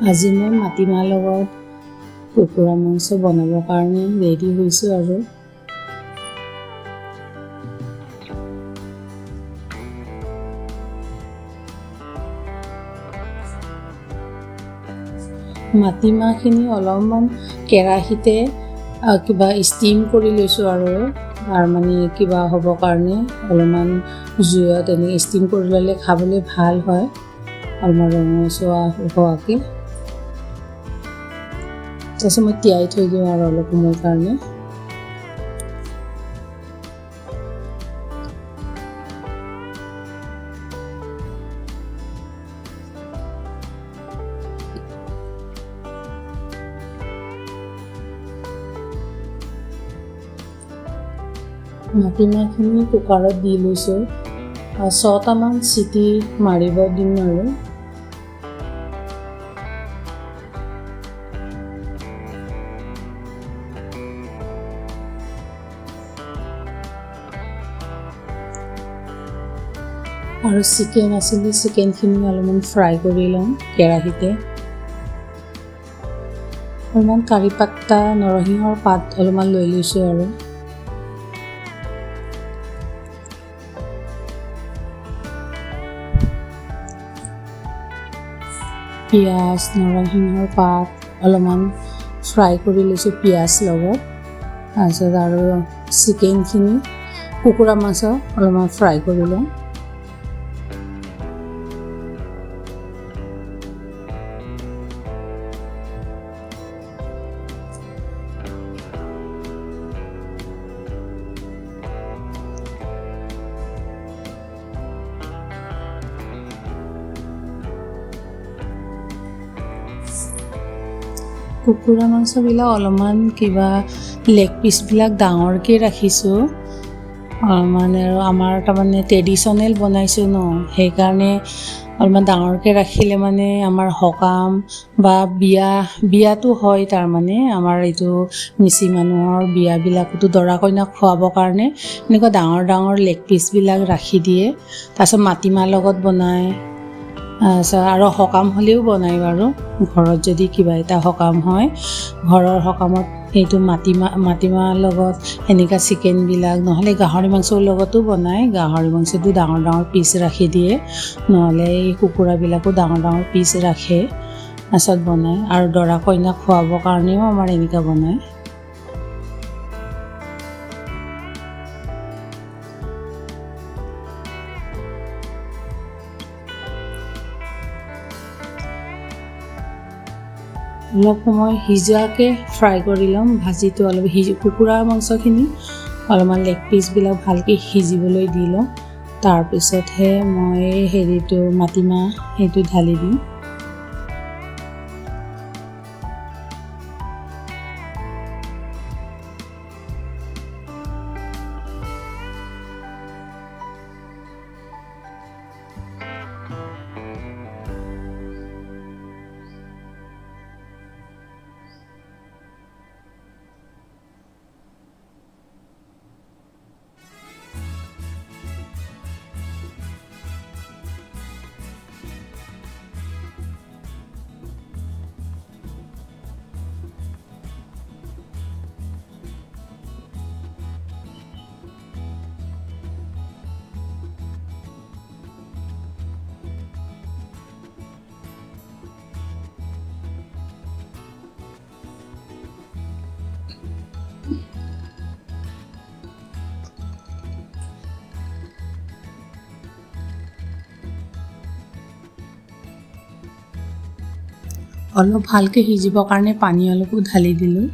আজি মই মাটিমাহ লগত কুকুৰা মাংস বনাবৰ কাৰণে ৰেডি হৈছোঁ আৰু মাটিমাহখিনি অলপমান কেৰাহীতে কিবা ষ্টিম কৰি লৈছোঁ আৰু তাৰ মানে কিবা হ'বৰ কাৰণে অলপমান জুইত এনেকৈ ষ্টিম কৰি ল'লে খাবলৈ ভাল হয় অলপমান ৰঙচুৱা হোৱাকৈ। তাৰপিছত মই তিয়াই থৈ দিওঁ আৰু অলপ সময়ৰ কাৰণে। মাটিমাহখিনি কুকাৰত দি লৈছোঁ, 6টামান চিটি মাৰিব দিম আৰু চিকেন আছিলে, চিকেনখিনি অলপমান ফ্ৰাই কৰি লওঁ কেৰাহীতে। অলপমান কাৰি পাত্তা নৰসিংহৰ পাত অলপমান লৈ লৈছোঁ আৰু পিঁয়াজ নৰসিংহৰ পাত অলপমান ফ্ৰাই কৰি লৈছোঁ পিঁয়াজ লগত। তাৰপিছত আৰু চিকেনখিনি কুকুৰা মাংস অলপমান ফ্ৰাই কৰি লওঁ। কুকুৰা মাংসবিলাক অলপমান কিবা লেগ পিচবিলাক ডাঙৰকৈ ৰাখিছোঁ অলপমান, আৰু আমাৰ তাৰমানে ট্ৰেডিশ্যনেল বনাইছোঁ ন, সেইকাৰণে অলপমান ডাঙৰকৈ ৰাখিলে মানে আমাৰ সকাম বা বিয়াটো হয়, তাৰমানে আমাৰ এইটো মিচিং মানুহৰ বিয়াবিলাকতো দৰা কইনাক খুৱাবৰ কাৰণে এনেকুৱা ডাঙৰ ডাঙৰ লেগ পিচবিলাক ৰাখি দিয়ে। তাৰপিছত মাটিমাহ লগত বনায়, আৰু সকাম হ'লেও বনায় বাৰু। ঘৰত যদি কিবা এটা সকাম হয়, ঘৰৰ সকামত সেইটো মাটিমাহ লগত এনেকুৱা চিকেনবিলাক, নহ'লে গাহৰি মাংসৰ লগতো বনায়। গাহৰি মাংসটো ডাঙৰ ডাঙৰ পিচ ৰাখি দিয়ে, নহ'লে এই কুকুৰাবিলাকো ডাঙৰ ডাঙৰ পিচ ৰাখে, তাৰপিছত বনায়। আৰু দৰা কইনাক খুৱাবৰ কাৰণেও আমাৰ এনেকুৱা বনায়। অলপ সময় সিজোৱাকৈ ফ্ৰাই কৰি ল'ম, ভাজিটো অলপ কুকুৰা মাংসখিনি অলপমান লেগ পিচবিলাক ভালকৈ সিজিবলৈ দি লওঁ। তাৰপিছতহে মই মাটিমাহ সেইটো ঢালি দিম। অলপ ভালকৈ সিজিবৰ কাৰণে পানী অলপো ঢালি দিলোঁ।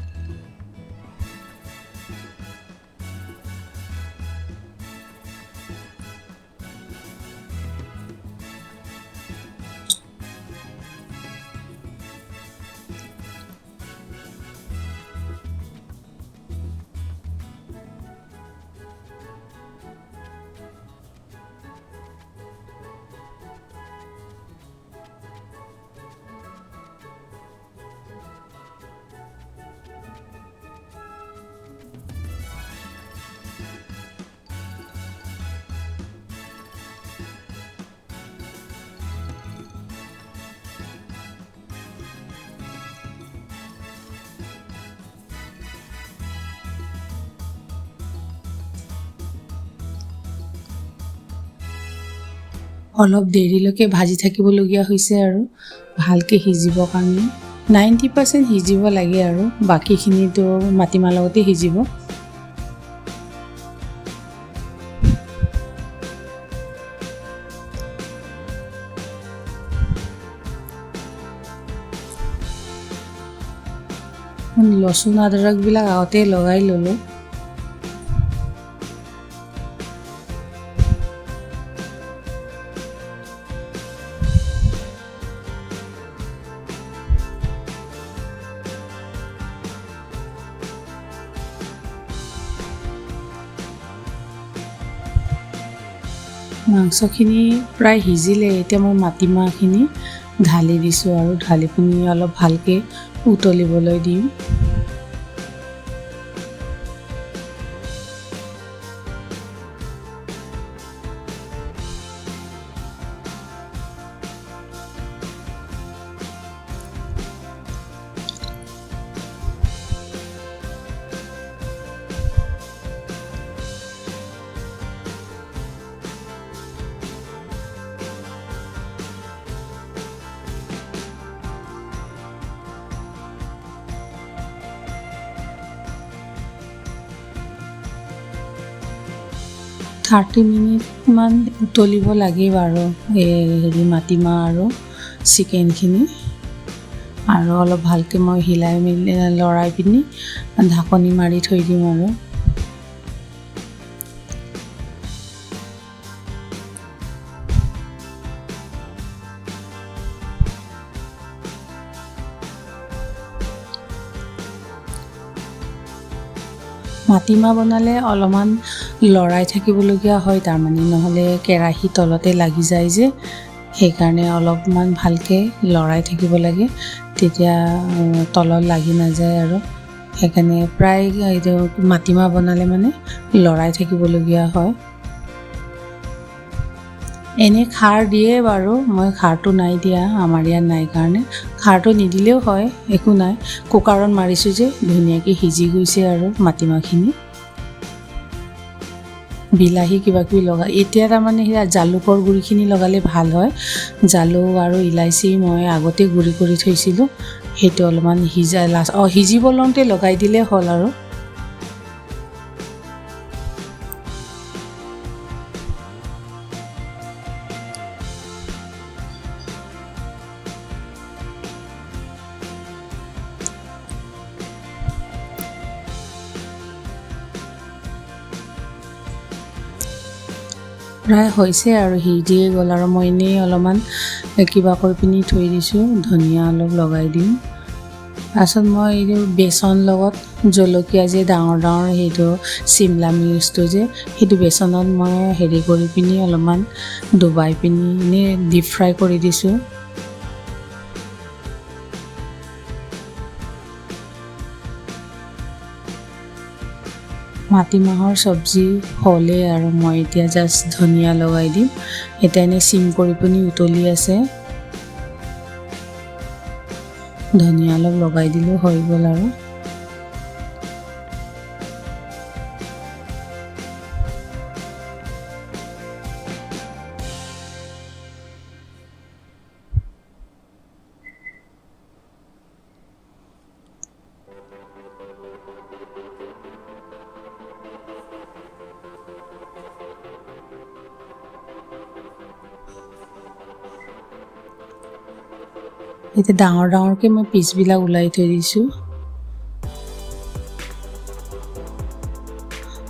অলপ দেৰিলৈকে ভাজি থাকিবলগীয়া হৈছে আৰু ভালকৈ সিজিবৰ কাৰণে 90% সিজিব লাগে আৰু বাকীখিনিতো মাটিমাহৰ লগতে সিজিব। লচুন আদৰকবিলাক আগতে লগাই ল'লোঁ। মাংসখিনি প্ৰায় সিজিলে এতিয়া মই মাটিমাহখিনি ঢালি দিছোঁ আৰু ঢালি পিনি অলপ ভালকৈ উতলিবলৈ দিম। থাৰ্টি মিনিটমান উতলিব লাগে বাৰু মাটিমাহ আৰু চিকেনখিনি আৰু অলপ ভালকৈ মই হিলাই মেলি লৰাই পিনি ঢাকনি মাৰি থৈ দিম আৰু মাটিমাহ বনালে অলপমান লৰাই থাকিবলগীয়া হয় তাৰমানে নহ'লে কেৰাহী তলতে লাগি যায় যে সেইকাৰণে অলপমান ভালকৈ লৰাই থাকিব লাগে তেতিয়া তলত লাগি নাযায় আৰু সেইকাৰণে প্ৰায় এইটো মাটিমাহ বনালে মানে লৰাই থাকিবলগীয়া হয়। এনে খাৰ দিয়ে বাৰু মই খাৰটো নাই দিয়া আমাৰ ইয়াত নাই কাৰণে খাৰটো নিদিলেও হয় একো নাই কুকাৰত মাৰিছোঁ যে ধুনীয়াকৈ সিজি গৈছে আৰু মাটিমাহখিনি বিলাহী কিবাকিবি লগাই এতিয়া তাৰমানে সেয়া জালুকৰ গুড়িখিনি লগালে ভাল হয় জালুক আৰু ইলাচি মই আগতে গুড়ি কৰি থৈছিলোঁ সেইটো অলপমান সিজিব লওঁতে লগাই দিলে হ'ল আৰু প্ৰায় হৈছে আৰু সিজিয়ে গ'ল আৰু মই এনেই অলপমান কিবা কৰি পিনি থৈ দিছোঁ ধনিয়া অলপ লগাই দিম তাৰপিছত মই এইটো বেচন লগত জলকীয়া যে ডাঙৰ ডাঙৰ সেইটো চিমলা মিৰ্চটো যে সেইটো বেচনত মই হেৰি কৰি পিনি অলপমান ডুবাই পিনি এনেই ডিপ ফ্ৰাই কৰি দিছোঁ মাটিমাহৰ চব্জি হ'লে আৰু মই এতিয়া জাষ্ট ধনিয়া লগাই দিম এতিয়া এনেই চিম কৰি পিনি উতলি আছে ধনিয়া অলপ লগাই দিলেও হৈ গ'ল আৰু এতিয়া ডাঙৰ ডাঙৰকৈ মই পিচবিলাক ওলাই থৈ দিছোঁ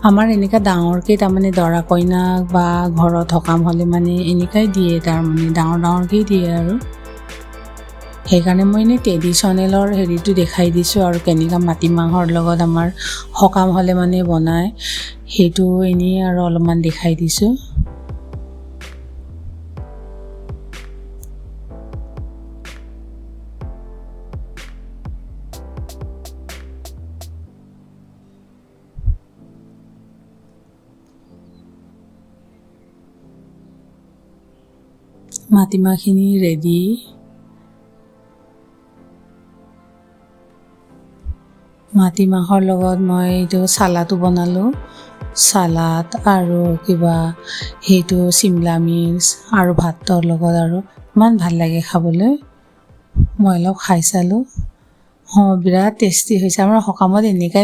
আমাৰ এনেকুৱা ডাঙৰকৈ তাৰমানে দৰা কইনাক বা ঘৰত সকাম হ'লে মানে এনেকুৱাই দিয়ে তাৰমানে ডাঙৰ ডাঙৰকৈ দিয়ে আৰু সেইকাৰণে মই এনেই ট্ৰেডিশ্যনেলৰ হেৰিটো দেখাই দিছোঁ আৰু কেনেকুৱা মাটিমাহৰ লগত আমাৰ সকাম হ'লে মানে বনায় সেইটো এনেই আৰু অলপমান দেখাই দিছোঁ মাটিমাহখিনি ৰেডি মাটিমাহৰ লগত মই এইটো চালাটো বনালোঁ চালাড আৰু কিবা সেইটো চিমলা মিৰ্চ আৰু ভাতৰ লগত আৰু ইমান ভাল লাগে খাবলৈ মই অলপ খাই চালোঁ বিৰাট টেষ্টি হৈছে আমাৰ সকামত এনেকৈ